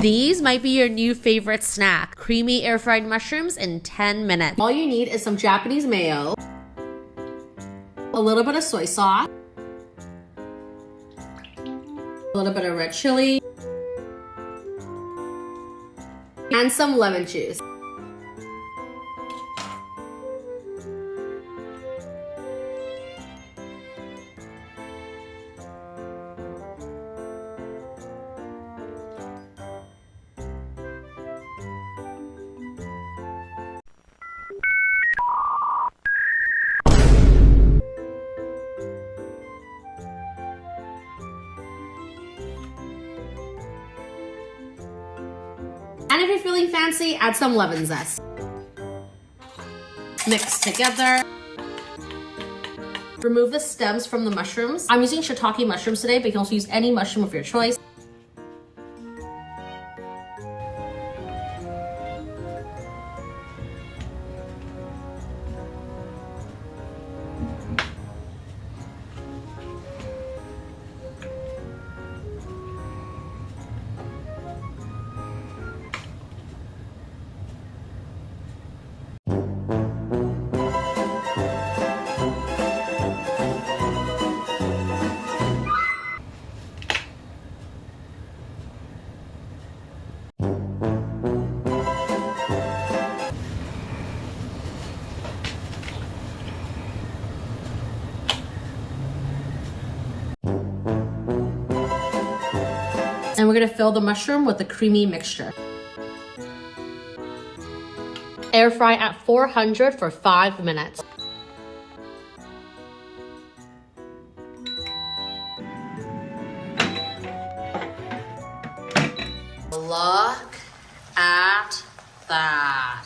These might be your new favorite snack. Creamy air-fried mushrooms in 10 minutes. All you need is some Japanese mayo, a little bit of soy sauce, a little bit of red chili, and some lemon juice. And if you're feeling fancy, add some lemon zest. Mix together. Remove the stems from the mushrooms. I'm using shiitake mushrooms today, but you can also use any mushroom of your choice. And we're gonna fill the mushroom with the creamy mixture. Air fry at 400 for 5 minutes. Look at that.